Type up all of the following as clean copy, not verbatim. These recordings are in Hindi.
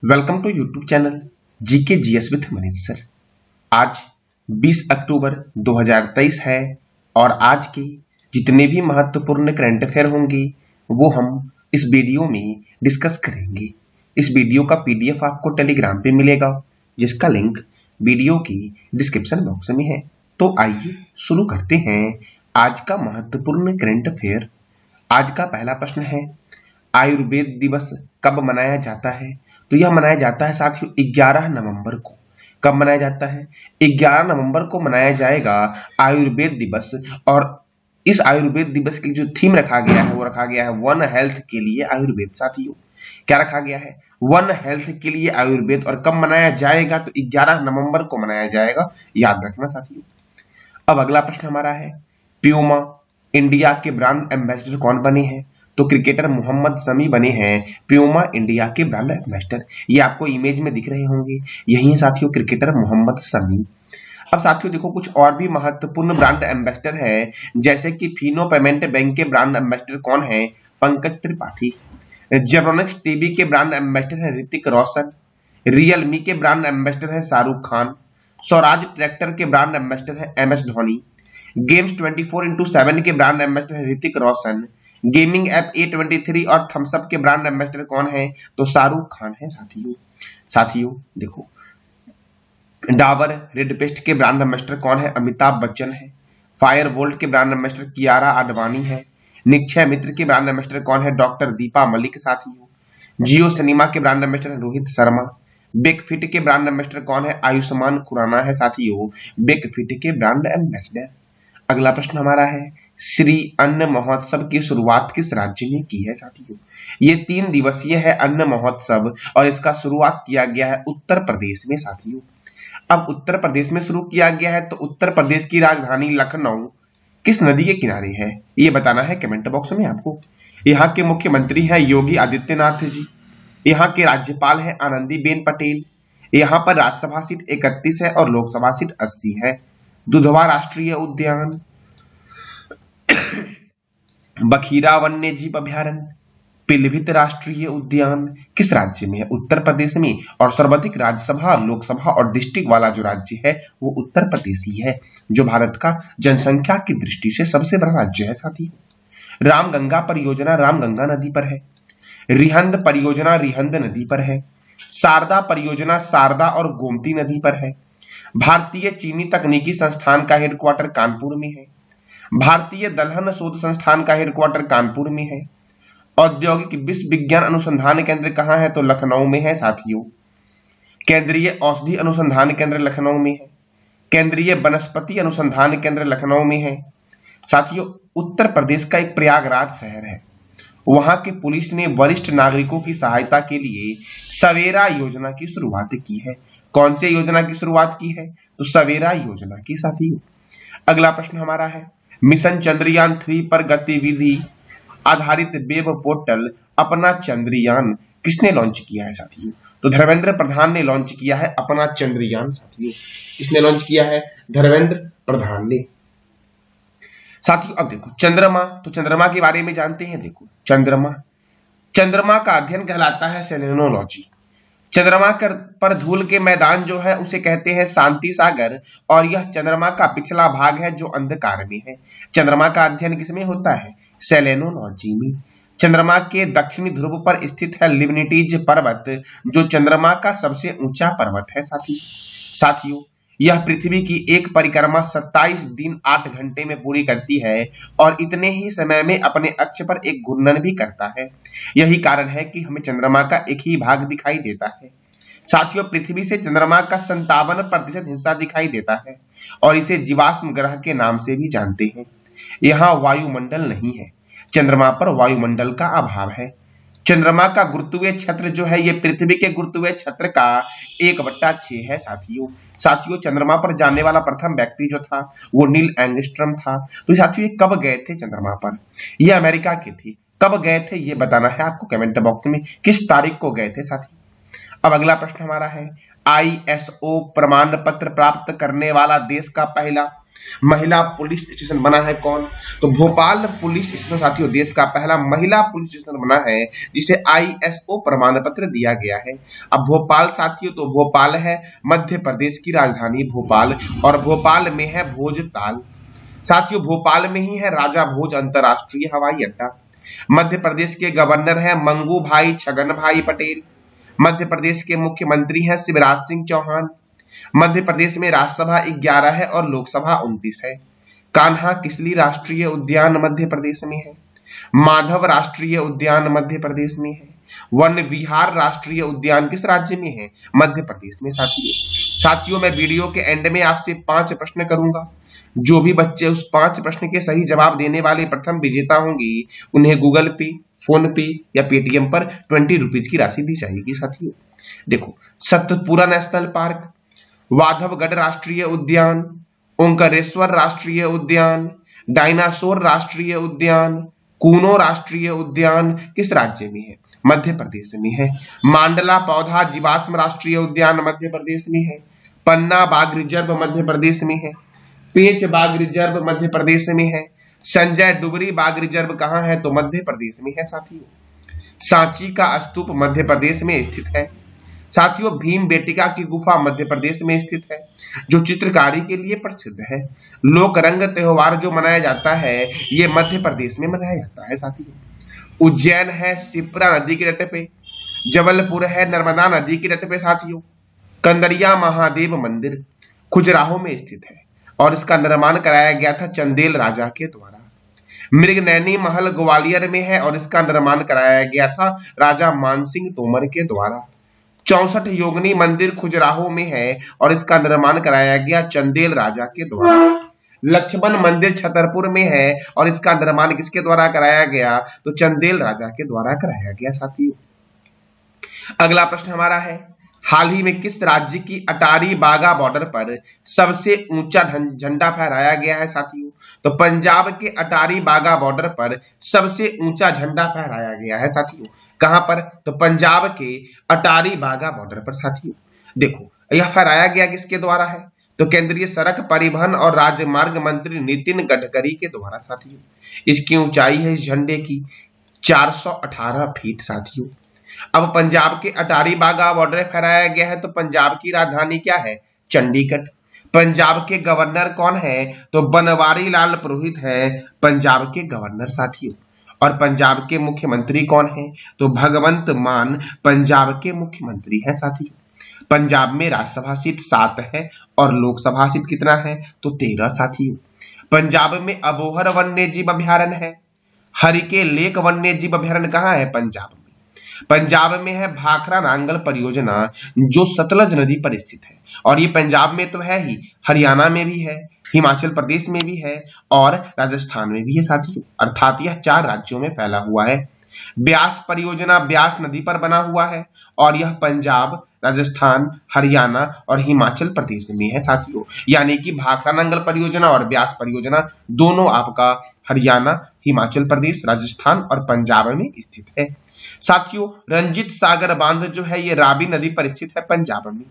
Welcome to YouTube channel GK GS with Manish sir. आज 20 अक्टूबर 2023 है और आज के जितने भी महत्वपूर्ण करंट अफेयर होंगे वो हम इस वीडियो में डिस्कस करेंगे। इस वीडियो का पीडीएफ आपको टेलीग्राम पे मिलेगा जिसका लिंक वीडियो की डिस्क्रिप्शन बॉक्स में है। तो आइए शुरू करते हैं आज का महत्वपूर्ण करंट अफेयर। आज का पहला प्रश्न है, आयुर्वेद दिवस कब मनाया जाता है? तो यह मनाया जाता है साथियों 11 नवंबर को। कब मनाया जाता है? 11 नवंबर को मनाया जाएगा आयुर्वेद दिवस। और इस आयुर्वेद दिवस के लिए जो थीम रखा गया है वो रखा गया है वन हेल्थ के लिए आयुर्वेद। साथियों क्या रखा गया है? वन हेल्थ के लिए आयुर्वेद। और कब मनाया जाएगा? तो 11 नवंबर को मनाया जाएगा, याद रखना साथियों। अब अगला प्रश्न हमारा है, प्यूमा इंडिया के ब्रांड एम्बेसडर कौन बने हैं? तो क्रिकेटर मोहम्मद शमी बने हैं प्यूमा इंडिया के ब्रांड एम्बेसडर। ये आपको इमेज में दिख रहे होंगे, यही है साथियों क्रिकेटर मोहम्मद शमी। अब साथियों देखो कुछ और भी महत्वपूर्ण ब्रांड एम्बेसडर है, जैसे कि फिनो पेमेंट बैंक के ब्रांड एम्बेसडर कौन है? पंकज त्रिपाठी। जेब्रोनिक्स टीवी के ब्रांड एम्बेसडर है ऋतिक रोशन। रियलमी के ब्रांड एम्बेसडर है शाहरुख खान। स्वराज ट्रैक्टर के ब्रांड एम्बेसडर है एमएस धोनी। गेम्स 24x7 के ब्रांड एम्बेसडर है Hrithik Roshan. Gaming app A23 और थम्सअप के ब्रांड एम्बेसडर कौन है? तो शाहरुख खान है साथियों देखो डाबर रेड पेस्ट के ब्रांड एम्बेसडर कौन है? अमिताभ बच्चन है। फायर वोल्ट के ब्रांड एम्बेसडर कियारा आडवाणी है। निक्षय मित्र के ब्रांड एम्बेसडर कौन है? डॉक्टर दीपा मलिक साथियों। जियो सिनेमा के ब्रांड एम्बेसडर रोहित शर्मा। बेकफिट के ब्रांड एम्बेसडर कौन है? आयुष्मान खुराना है साथियों बेकफिट के ब्रांड एम्बेसडर। अगला प्रश्न हमारा है, श्री अन्न महोत्सव की शुरुआत किस राज्य ने की है? साथियों ये 3 दिवसीय है अन्न महोत्सव और इसका शुरुआत किया गया है उत्तर प्रदेश में साथियों। अब उत्तर प्रदेश में शुरू किया गया है तो उत्तर प्रदेश की राजधानी लखनऊ किस नदी के किनारे है? ये बताना है कमेंट बॉक्स में आपको। यहाँ के मुख्यमंत्री हैं योगी आदित्यनाथ जी। यहाँ के राज्यपाल हैं आनंदीबेन पटेल। यहाँ पर राज्यसभा सीट 31 है और लोकसभा सीट 80 है। दुधवा राष्ट्रीय उद्यान, बखीरा वन्य जीव अभ्यारण्य, पीलीभीत राष्ट्रीय उद्यान किस राज्य में है? उत्तर प्रदेश में। और सर्वाधिक राज्यसभा, लोकसभा और डिस्ट्रिक्ट वाला जो राज्य है वो उत्तर प्रदेश ही है, जो भारत का जनसंख्या की दृष्टि से सबसे बड़ा राज्य है साथी। रामगंगा परियोजना रामगंगा नदी पर है। रिहंद परियोजना रिहंद नदी पर है। शारदा परियोजना शारदा और गोमती नदी पर है। भारतीय चीनी तकनीकी संस्थान का हेडक्वार्टर कानपुर में है। भारतीय दलहन शोध संस्थान का हेडक्वार्टर कानपुर में है। औद्योगिक विश्व विज्ञान अनुसंधान केंद्र कहाँ है? तो लखनऊ में है साथियों। केंद्रीय औषधि अनुसंधान केंद्र लखनऊ में है। केंद्रीय वनस्पति अनुसंधान केंद्र लखनऊ में है साथियों। उत्तर प्रदेश का एक प्रयागराज शहर है, वहां की पुलिस ने वरिष्ठ नागरिकों की सहायता के लिए सवेरा योजना की शुरुआत की है। कौन सी योजना की शुरुआत की है? तो सवेरा योजना की साथियों। अगला प्रश्न हमारा है, मिशन चंद्रयान 3 पर गतिविधि आधारित वेब पोर्टल अपना चंद्रयान किसने लॉन्च किया है साथियों? तो धर्मेंद्र प्रधान ने लॉन्च किया है अपना चंद्रयान साथियों। किसने लॉन्च किया है? धर्मेंद्र प्रधान ने साथियों। अब देखो चंद्रमा, तो चंद्रमा के बारे में जानते हैं। देखो चंद्रमा का अध्ययन कहलाता है सेलेनोलॉजी। चंद्रमा पर धूल के मैदान जो है उसे कहते हैं शांति सागर, और यह चंद्रमा का पिछला भाग है जो अंधकार में है। चंद्रमा का अध्ययन किसमें होता है? सेलेनोलॉजी में। चंद्रमा के दक्षिणी ध्रुव पर स्थित है लिबनिटीज पर्वत, जो चंद्रमा का सबसे ऊंचा पर्वत है साथियों। यह पृथ्वी की एक परिक्रमा 27 दिन 8 घंटे में पूरी करती है और इतने ही समय में अपने अक्ष पर एक घूर्णन भी करता है। यही कारण है कि हमें चंद्रमा का एक ही भाग दिखाई देता है साथियों। पृथ्वी से चंद्रमा का 57% हिस्सा दिखाई देता है और इसे जीवाश्म ग्रह के नाम से भी जानते हैं। यहाँ वायुमंडल नहीं है, चंद्रमा पर वायुमंडल का अभाव है। चंद्रमा का गुरुत्वीय क्षेत्र जो है ये पृथ्वी के गुरुत्वीय क्षेत्र का 1/6 है साथियों। चंद्रमा पर जाने वाला प्रथम व्यक्ति जो था वो नील एंगस्ट्रॉम था। तो साथियों ये कब गए थे चंद्रमा पर? ये अमेरिका के थे। कब गए थे ये बताना है आपको कमेंट बॉक्स में, किस तारीख को गए थे साथियों। अब अगला प्रश्न हमारा है, ISO प्रमाण पत्र प्राप्त करने वाला देश का पहला महिला पुलिस स्टेशन बना है कौन? तो भोपाल पुलिस स्टेशन साथियों देश का पहला महिला पुलिस स्टेशन बना है जिसे ISO प्रमाण पत्र दिया गया है। अब भोपाल साथियों, तो भोपाल है मध्य प्रदेश की राजधानी भोपाल, और भोपाल में है भोजताल। साथियों भोपाल में ही है राजा भोज अंतरराष्ट्रीय हवाई अड्डा। मध्य प्रदेश के गवर्नर है मंगू भाई छगन भाई पटेल। मध्य प्रदेश के मुख्यमंत्री हैं शिवराज सिंह चौहान। मध्य प्रदेश में राज्यसभा 11 है और लोकसभा 29 है। कान्हा किसली राष्ट्रीय उद्यान मध्य प्रदेश में है। माधव राष्ट्रीय उद्यान मध्य प्रदेश में है। वन विहार राष्ट्रीय उद्यान किस राज्य में है? मध्य प्रदेश में। साथियों मैं वीडियो के एंड में आपसे 5 प्रश्न करूंगा। जो भी बच्चे उस 5 प्रश्न के सही जवाब देने वाले प्रथम विजेता होंगे उन्हें गूगल पे, फोन पे या पेटीएम पर 20 रुपीज की राशि दी जाएगी। साथियों देखो, सतपुरा नेशनल पार्क, वाधवगढ़ राष्ट्रीय उद्यान, ओंकारेश्वर राष्ट्रीय उद्यान, डायनासोर राष्ट्रीय उद्यान, कूनो राष्ट्रीय उद्यान किस राज्य में है? मध्य प्रदेश में है। मांडला पौधा जीवाश्म राष्ट्रीय उद्यान मध्य प्रदेश में है। पन्ना बाघ रिजर्व मध्य प्रदेश में है। पेच बाघ रिजर्व मध्य प्रदेश में है। संजय डुगरी बाघ रिजर्व कहाँ है? तो मध्य प्रदेश में है। साथियों सांची का स्तूप मध्य प्रदेश में स्थित है। साथियों भीम बेटिका की गुफा मध्य प्रदेश में स्थित है जो चित्रकारी के लिए प्रसिद्ध है। लोक रंग त्योहार जो मनाया जाता है ये मध्य प्रदेश में मनाया जाता है। साथियों उज्जैन है शिप्रा नदी के तट पे। जबलपुर है नर्मदा नदी के तट पे। साथियों कंदरिया महादेव मंदिर खजुराहो में स्थित है और इसका निर्माण कराया गया था चंदेल राजा के द्वारा। मृगनैनी महल ग्वालियर में है और इसका निर्माण कराया गया था राजा मानसिंह तोमर के द्वारा। 64 योगिनी मंदिर खजुराहो में है और इसका निर्माण कराया गया चंदेल राजा के द्वारा। लक्ष्मण मंदिर छतरपुर में है और इसका निर्माण किसके द्वारा कराया गया? तो चंदेल राजा के द्वारा कराया गया। साथियों अगला प्रश्न हमारा है, हाल ही में किस राज्य की अटारी बागा बॉर्डर पर सबसे ऊंचा झंडा फहराया गया है? साथियों तो पंजाब के अटारी बागा बॉर्डर पर सबसे ऊंचा झंडा फहराया गया है। साथियों कहां पर? तो पंजाब के अटारी बागा बॉर्डर पर। साथियों देखो यह फहराया गया किसके द्वारा है? तो केंद्रीय सड़क परिवहन और राजमार्ग मंत्री नितिन गडकरी के द्वारा। साथियों इसकी ऊंचाई है इस झंडे की 418 फीट। साथियों अब पंजाब के अटारी बागा बॉर्डर फहराया गया है तो पंजाब की राजधानी क्या है? चंडीगढ़। पंजाब के गवर्नर कौन है? तो बनवारी लाल पुरोहित है पंजाब के गवर्नर। साथियों और पंजाब के मुख्यमंत्री कौन है? तो भगवंत मान पंजाब के मुख्यमंत्री हैं। साथियों पंजाब में राज्यसभा सीट 7 है और लोकसभा सीट कितना है? तो 13। साथियों पंजाब में अबोहर वन्य जीव अभ्यारण्य है। हरिके लेक वन्य जीव अभ्यारण्य कहाँ है? पंजाब में। पंजाब में है भाखड़ा नांगल परियोजना जो सतलज नदी पर स्थित है और ये पंजाब में तो है ही, हरियाणा में भी है, हिमाचल प्रदेश में भी है और राजस्थान में भी है। साथियों अर्थात यह 4 राज्यों में फैला हुआ है। ब्यास परियोजना ब्यास नदी पर बना हुआ है और यह पंजाब, राजस्थान, हरियाणा और हिमाचल प्रदेश में है। साथियों यानी कि भाखड़ा नांगल परियोजना और ब्यास परियोजना दोनों आपका हरियाणा, हिमाचल प्रदेश, राजस्थान और पंजाब में स्थित है। साथियों रंजीत सागर बांध जो है ये रावी नदी पर स्थित है पंजाब में।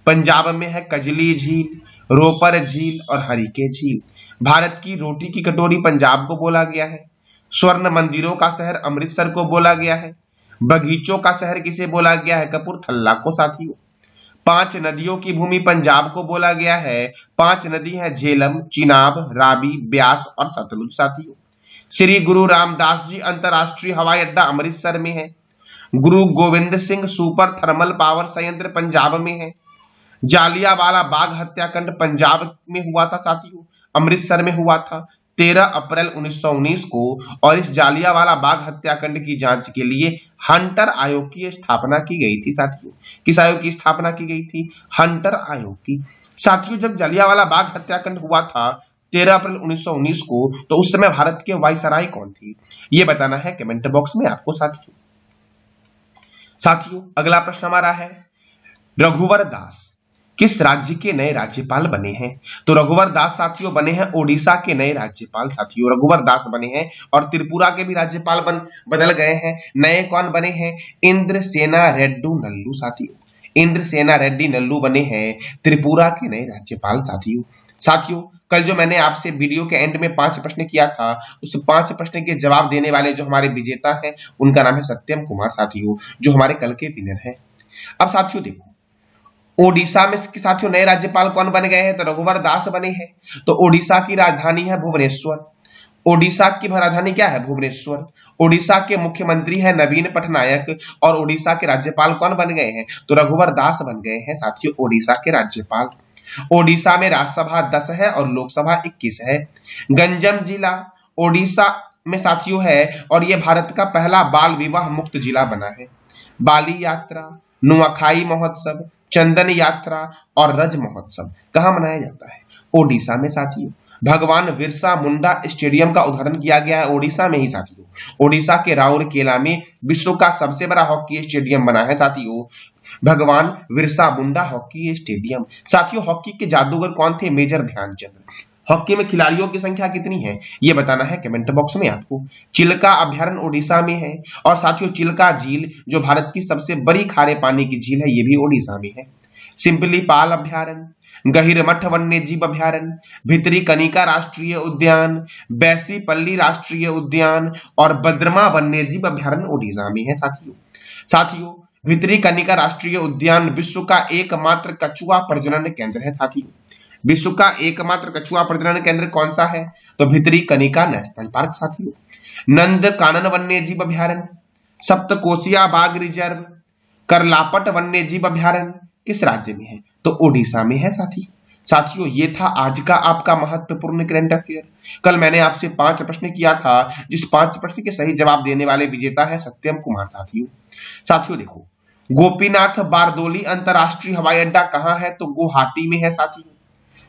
पंजाब में है कजली झील, रोपर झील और हरिके झील। भारत की रोटी की कटोरी पंजाब को बोला गया है। स्वर्ण मंदिरों का शहर अमृतसर को बोला गया है। बगीचों का शहर किसे बोला गया है? कपूरथला को। साथियों 5 नदियों की भूमि पंजाब को बोला गया है। 5 नदी है झेलम, चिनाब, रावी, ब्यास और सतलुज। साथियों श्री गुरु रामदास जी अंतरराष्ट्रीय हवाई अड्डा अमृतसर में है। गुरु Govind Singh super thermal power संयंत्र पंजाब में है। जालियांवाला बाग हत्याकांड पंजाब में हुआ था। साथियों अमृतसर में हुआ था 13 अप्रैल 1919 को और इस जालियांवाला बाग हत्याकांड की जांच के लिए हंटर आयोग की स्थापना की गई थी। साथियों किस आयोग की स्थापना की गई थी? हंटर आयोग की। साथियों जब जालियांवाला बाग हत्याकांड हुआ था 13 अप्रैल 1919 को तो उस समय भारत के वायसराय कौन थी? ये बताना है कमेंट बॉक्स में आपको। साथियों अगला प्रश्न हमारा है, रघुवर दास किस राज्य के नए राज्यपाल बने हैं? तो रघुवर दास साथियों बने हैं ओडिशा के नए राज्यपाल। साथियों रघुवर दास बने हैं और त्रिपुरा के भी राज्यपाल बदल गए हैं। नए कौन बने हैं? इंद्रसेना रेड्डी नल्लू। साथियों इंद्रसेना रेड्डी नल्लू बने हैं त्रिपुरा के नए राज्यपाल। साथियों कल जो मैंने आपसे वीडियो के एंड में 5 प्रश्न किया था, उस 5 प्रश्न के जवाब देने वाले जो हमारे विजेता हैं उनका नाम है सत्यम कुमार साथियों, जो हमारे कल के विनर हैं। अब साथियों देखो, ओडिशा में साथियों नए राज्यपाल कौन बन गए हैं, तो रघुवर दास बने हैं। तो ओडिशा की राजधानी है भुवनेश्वर। ओडिशा की राजधानी क्या है, भुवनेश्वर। ओडिशा के मुख्यमंत्री है नवीन पटनायक और ओडिशा के राज्यपाल कौन बन गए हैं, तो रघुवर दास बन गए हैं साथियों ओडिशा के राज्यपाल। ओडिशा में राज्यसभा 10 है और लोकसभा 21 है। गंजम जिला ओडिशा में साथियों है और यह भारत का पहला बाल विवाह मुक्त जिला बना है। बाली यात्रा, नुआखाई महोत्सव, चंदन यात्रा और रज महोत्सव कहां मनाया जाता है, ओडिशा में साथियों। भगवान बिरसा मुंडा स्टेडियम का उद्घाटन किया गया है ओडिशा में ही साथियों। ओडिशा के राउरकेला में विश्व का सबसे बड़ा हॉकी स्टेडियम बना है साथियों, भगवान बिरसा मुंडा हॉकी स्टेडियम। साथियों हॉकी के जादूगर कौन थे, मेजर ध्यानचंद। हॉकी में खिलाड़ियों की संख्या कितनी है, यह बताना है कमेंट बॉक्स में आपको। चिल्का अभ्यारण्य ओडिशा में है और साथियों चिल्का झील जो भारत की सबसे बड़ी खारे पानी की झील है, यह भी ओडिशा में है। सिंपली पाल अभ्यारण्य, गहिरमठ वन्य जीव अभ्यारण्य, भितरी कनिका राष्ट्रीय उद्यान, बैसीपल्ली राष्ट्रीय उद्यान और बद्रमा वन्य जीव अभ्यारण्य ओडिशा में है साथियों भितरी कनिका राष्ट्रीय उद्यान विश्व का एकमात्र कछुआ प्रजनन केंद्र है साथियों। विश्व का एकमात्र कछुआ प्रजनन केंद्र कौन सा है, तो भितरी कनिका नेशनल पार्क साथियों। नंद कानन वन्य जीव अभ्यारण्य, सप्तकोशिया बाघ रिजर्व, करलापट वन्य जीव अभ्यारण्य किस राज्य में है, तो ओडिशा में है साथियों ये था आज का आपका महत्वपूर्ण करंट अफेयर। कल मैंने आपसे 5 प्रश्न किया था, जिस 5 प्रश्न के सही जवाब देने वाले विजेता है सत्यम कुमार साथियों देखो, गोपीनाथ बारदोली अंतरराष्ट्रीय हवाई अड्डा कहां है, तो गुवाहाटी में है साथियों।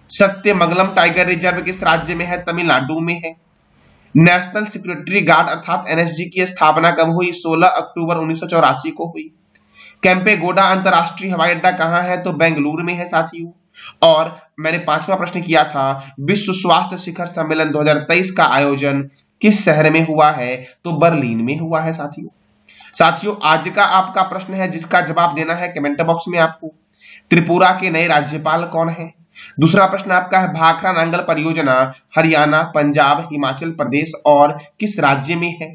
सत्यमंगलम टाइगर रिजर्व किस राज्य में है, तमिलनाडु में है। नेशनल सिक्योरिटी गार्ड अर्थात एनएसजी की स्थापना कब हुई, 16 अक्टूबर 1984 को हुई। केम्पेगौड़ा अंतरराष्ट्रीय हवाई अड्डा कहां है, तो बेंगलुरु में है साथियों। और मैंने 5वां प्रश्न किया था, विश्व स्वास्थ्य शिखर सम्मेलन 2023 का आयोजन किस शहर में हुआ है, तो बर्लिन में हुआ है साथियों आज का आपका प्रश्न है जिसका जवाब देना है कमेंट बॉक्स में आपको। त्रिपुरा के नए राज्यपाल कौन है। दूसरा प्रश्न आपका है, भाखड़ा नांगल परियोजना हरियाणा, पंजाब, हिमाचल प्रदेश और किस राज्य में है।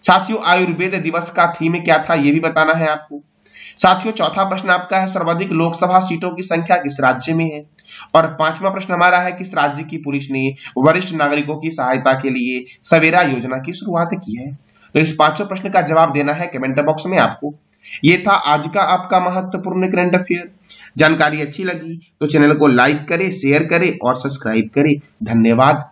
साथियों आयुर्वेद दिवस का थीम क्या था, यह भी बताना है आपको। साथियों चौथा प्रश्न आपका है, सर्वाधिक लोकसभा सीटों की संख्या किस राज्य में है। और 5वां प्रश्न हमारा है, किस राज्य की पुलिस ने वरिष्ठ नागरिकों की सहायता के लिए सवेरा योजना की शुरुआत की है। तो इस 5 प्रश्न का जवाब देना है कमेंट बॉक्स में आपको। ये था आज का आपका महत्वपूर्ण करंट अफेयर। जानकारी अच्छी लगी तो चैनल को लाइक करें, शेयर करें और सब्सक्राइब करें। धन्यवाद।